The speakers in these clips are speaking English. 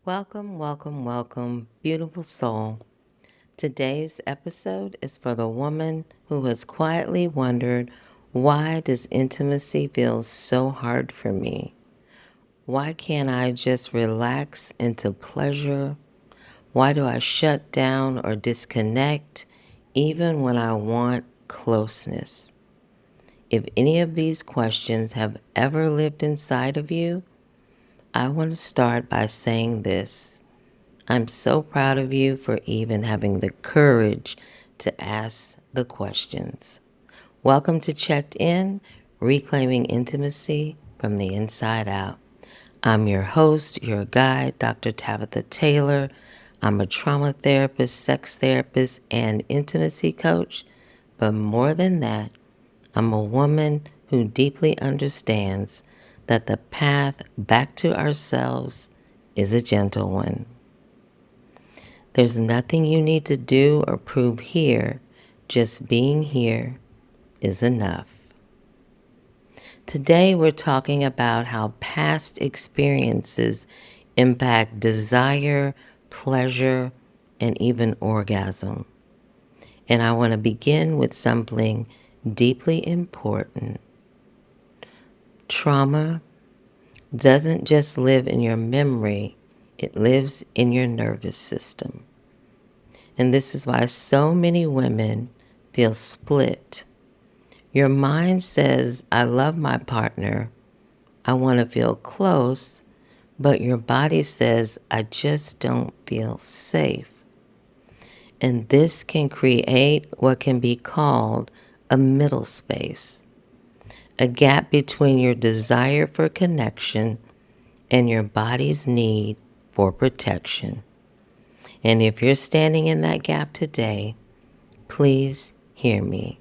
Welcome, welcome, welcome, beautiful soul. Today's episode is for the woman who has quietly wondered, why does intimacy feel so hard for me? Why can't I just relax into pleasure? Why do I shut down or disconnect even when I want closeness? If any of these questions have ever lived inside of you, I want to start by saying this. I'm so proud of you for even having the courage to ask the questions. Welcome to Checked In, Reclaiming Intimacy from the Inside Out. I'm your host, your guide, Dr. Tabitha Taylor. I'm a trauma therapist, sex therapist, and intimacy coach. But more than that, I'm a woman who deeply understands that the path back to ourselves is a gentle one. There's nothing you need to do or prove here. Just being here is enough. Today, we're talking about how past experiences impact desire, pleasure, and even orgasm. And I want to begin with something deeply important. Trauma doesn't just live in your memory, it lives in your nervous system. And this is why so many women feel split. Your mind says, I love my partner, I want to feel close, but your body says, I just don't feel safe. And this can create what can be called a middle space, a gap between your desire for connection and your body's need for protection. And if you're standing in that gap today, please hear me.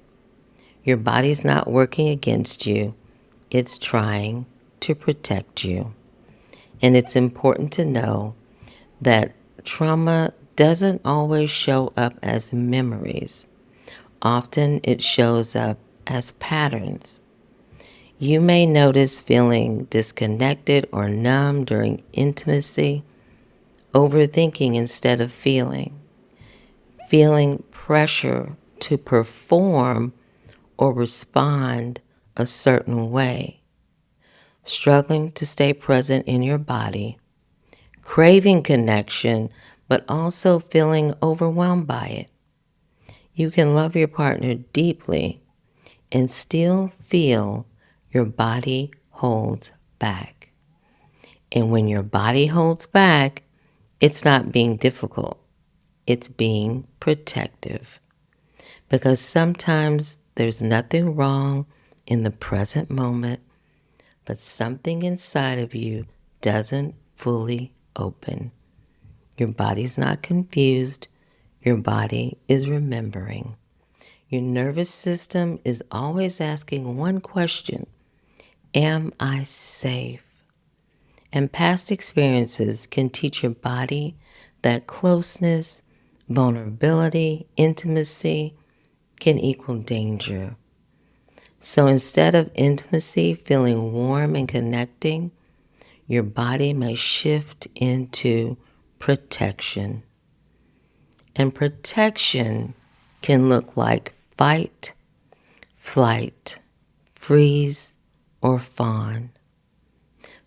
Your body's not working against you. It's trying to protect you. And it's important to know that trauma doesn't always show up as memories. Often it shows up as patterns. You may notice feeling disconnected or numb during intimacy, overthinking instead of feeling pressure to perform or respond a certain way, struggling to stay present in your body, craving connection, but also feeling overwhelmed by it. You can love your partner deeply and still feel your body holds back. And when your body holds back, it's not being difficult, it's being protective. Because sometimes there's nothing wrong in the present moment, but something inside of you doesn't fully open. Your body's not confused. Your body is remembering. Your nervous system is always asking one question: am I safe? And past experiences can teach your body that closeness, vulnerability, intimacy can equal danger. So instead of intimacy feeling warm and connecting, your body may shift into protection. And protection can look like fight, flight, freeze, or fawn.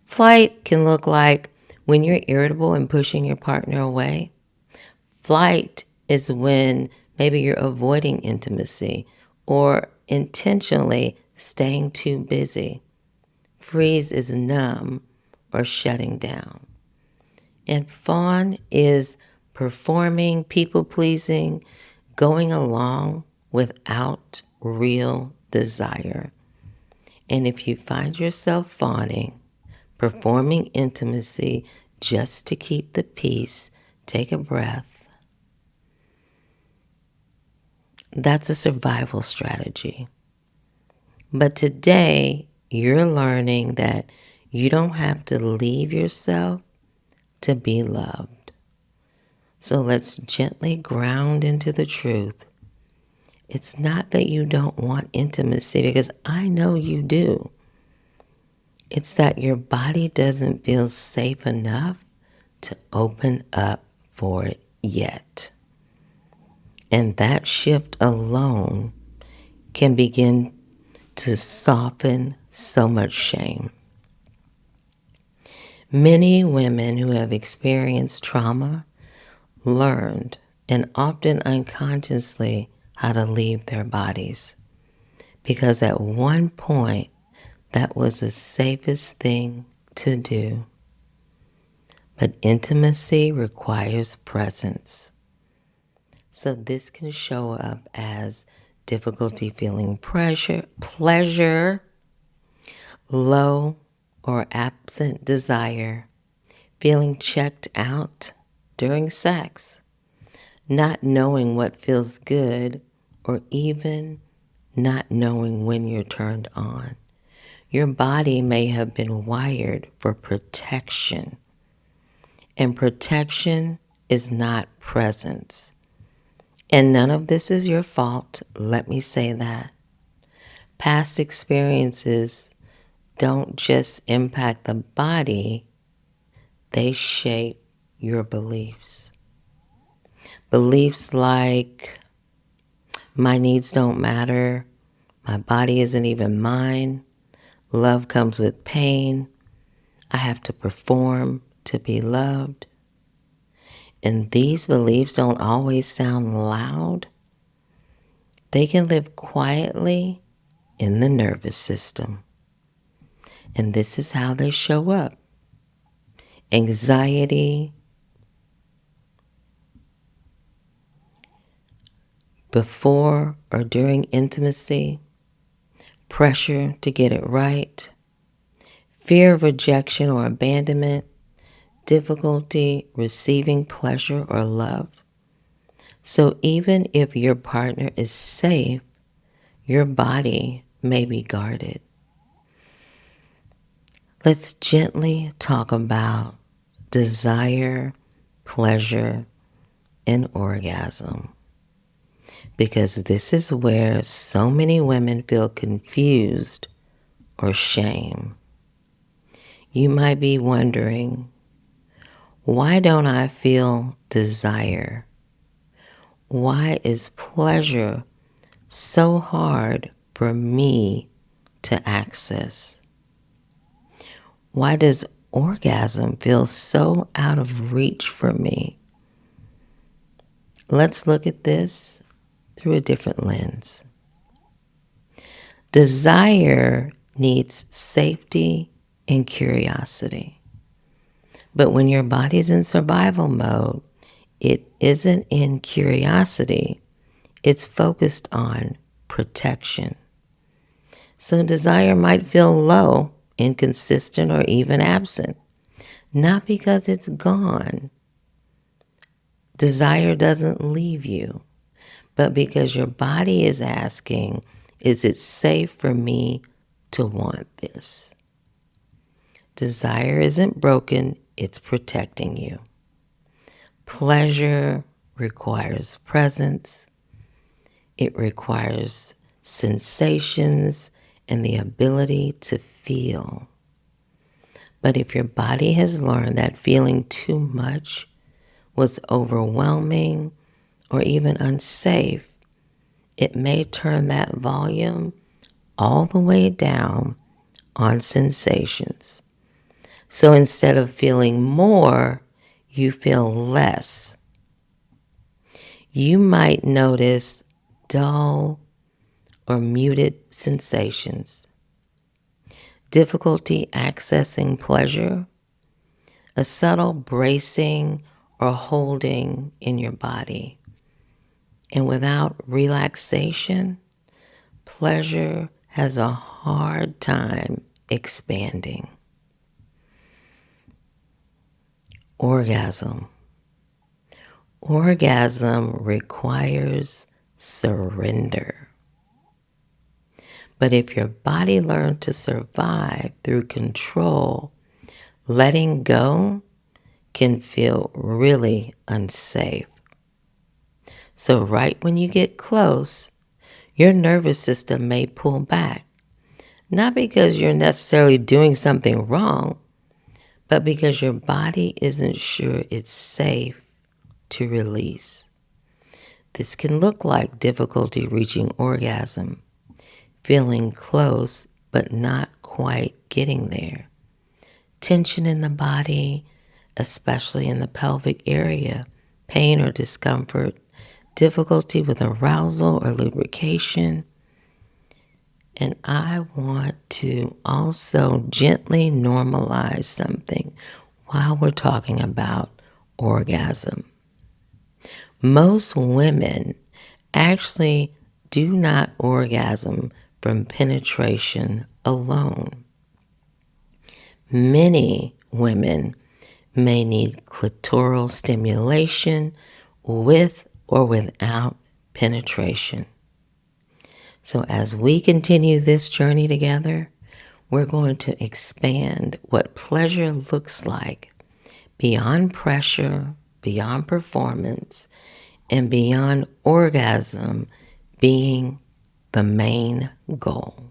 Flight can look like when you're irritable and pushing your partner away. Flight is when maybe you're avoiding intimacy or intentionally staying too busy. Freeze is numb or shutting down. And fawn is performing, people-pleasing, going along without real desire. And if you find yourself fawning, performing intimacy just to keep the peace, take a breath. That's a survival strategy. But today, you're learning that you don't have to leave yourself to be loved. So let's gently ground into the truth. It's not that you don't want intimacy, because I know you do. It's that your body doesn't feel safe enough to open up for it yet. And that shift alone can begin to soften so much shame. Many women who have experienced trauma learned, and often unconsciously, how to leave their bodies. Because at one point, that was the safest thing to do. But intimacy requires presence. So this can show up as difficulty feeling pleasure, low or absent desire, feeling checked out during sex, not knowing what feels good, or even not knowing when you're turned on. Your body may have been wired for protection, and protection is not presence. And none of this is your fault, let me say that. Past experiences don't just impact the body, they shape your beliefs. Beliefs like, my needs don't matter, my body isn't even mine, love comes with pain, I have to perform to be loved. And these beliefs don't always sound loud. They can live quietly in the nervous system. And this is how they show up. Anxiety, before or during intimacy, pressure to get it right, fear of rejection or abandonment, difficulty receiving pleasure or love. So even if your partner is safe, your body may be guarded. Let's gently talk about desire, pleasure, and orgasm, because this is where so many women feel confused or shame. You might be wondering, why don't I feel desire? Why is pleasure so hard for me to access? Why does orgasm feel so out of reach for me? Let's look at this through a different lens. Desire needs safety and curiosity. But when your body's in survival mode, it isn't in curiosity. It's focused on protection. So desire might feel low, inconsistent, or even absent. Not because it's gone. Desire doesn't leave you, but because your body is asking, is it safe for me to want this? Desire isn't broken, it's protecting you. Pleasure requires presence. It requires sensations and the ability to feel. But if your body has learned that feeling too much was overwhelming or even unsafe, it may turn that volume all the way down on sensations. So instead of feeling more, you feel less. You might notice dull or muted sensations, difficulty accessing pleasure, a subtle bracing or holding in your body. And without relaxation, pleasure has a hard time expanding. Orgasm. Orgasm requires surrender. But if your body learned to survive through control, letting go can feel really unsafe. So right when you get close, your nervous system may pull back, not because you're necessarily doing something wrong, but because your body isn't sure it's safe to release. This can look like difficulty reaching orgasm, feeling close but not quite getting there, tension in the body, especially in the pelvic area, pain or discomfort, difficulty with arousal or lubrication. And I want to also gently normalize something while we're talking about orgasm. Most women actually do not orgasm from penetration alone. Many women may need clitoral stimulation with or without penetration. So as we continue this journey together, we're going to expand what pleasure looks like beyond pressure, beyond performance, and beyond orgasm being the main goal.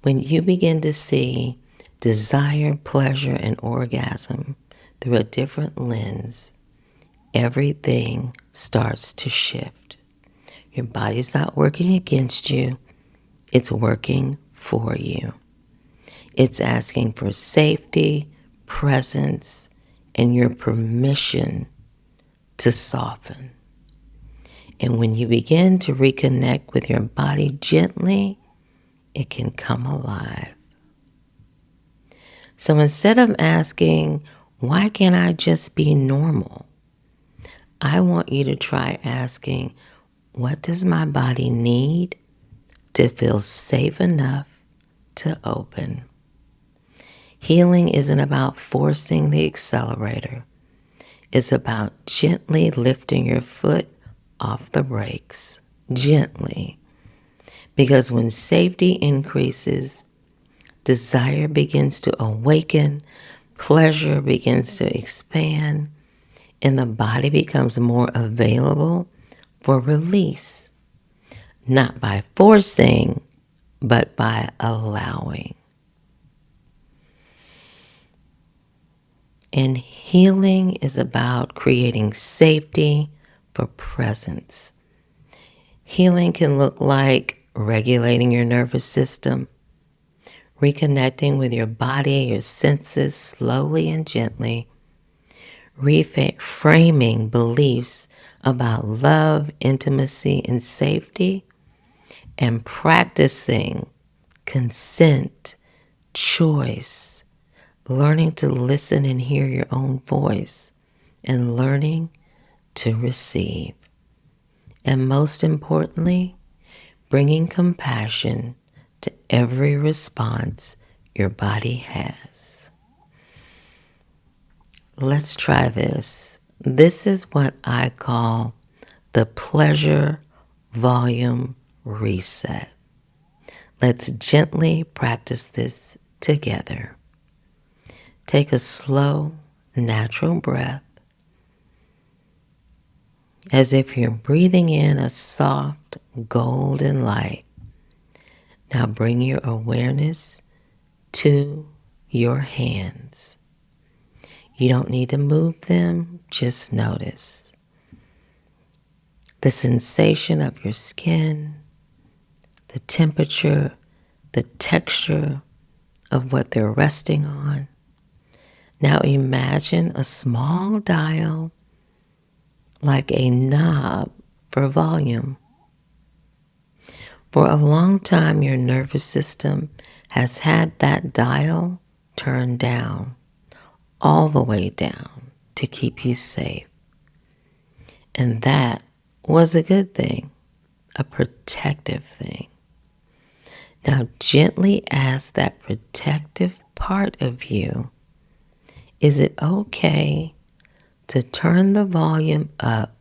When you begin to see desire, pleasure, and orgasm through a different lens, everything starts to shift. Your body's not working against you, it's working for you. It's asking for safety, presence, and your permission to soften. And when you begin to reconnect with your body gently, it can come alive. So instead of asking, why can't I just be normal? I want you to try asking, what does my body need to feel safe enough to open? Healing isn't about forcing the accelerator. It's about gently lifting your foot off the brakes, gently. Because when safety increases, desire begins to awaken, pleasure begins to expand, and the body becomes more available for release, not by forcing, but by allowing. And healing is about creating safety for presence. Healing can look like regulating your nervous system, reconnecting with your body, your senses slowly and gently, reframing beliefs about love, intimacy, and safety, and practicing consent, choice, learning to listen and hear your own voice, and learning to receive. And most importantly, bringing compassion to every response your body has. Let's try this. This is what I call the pleasure volume reset. Let's gently practice this together. Take a slow, natural breath as if you're breathing in a soft, golden light. Now bring your awareness to your hands. You don't need to move them, just notice the sensation of your skin, the temperature, the texture of what they're resting on. Now imagine a small dial like a knob for volume. For a long time, your nervous system has had that dial turned down, all the way down, to keep you safe. And that was a good thing, a protective thing. Now gently ask that protective part of you, is it okay to turn the volume up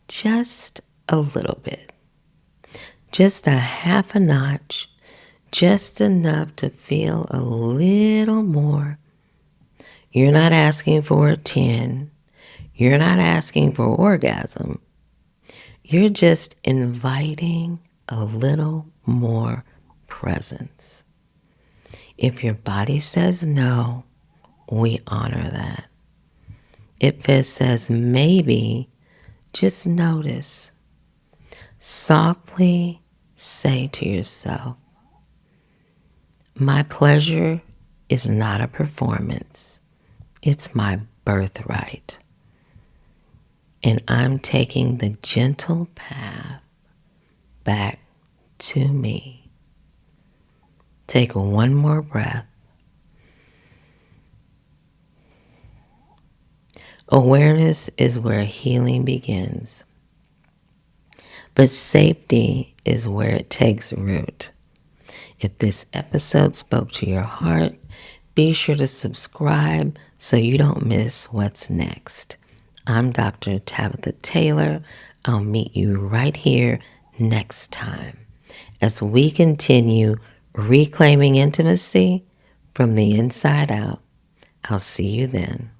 just a little bit? Just a half a notch, just enough to feel a little more. You're not asking for a 10. You're not asking for orgasm. You're just inviting a little more presence. If your body says no, we honor that. If it says maybe, just notice. Softly say to yourself, my pleasure is not a performance. It's my birthright. And I'm taking the gentle path back to me. Take one more breath. Awareness is where healing begins, but safety is where it takes root. If this episode spoke to your heart, be sure to subscribe so you don't miss what's next. I'm Dr. Tabitha Taylor. I'll meet you right here next time as we continue reclaiming intimacy from the inside out. I'll see you then.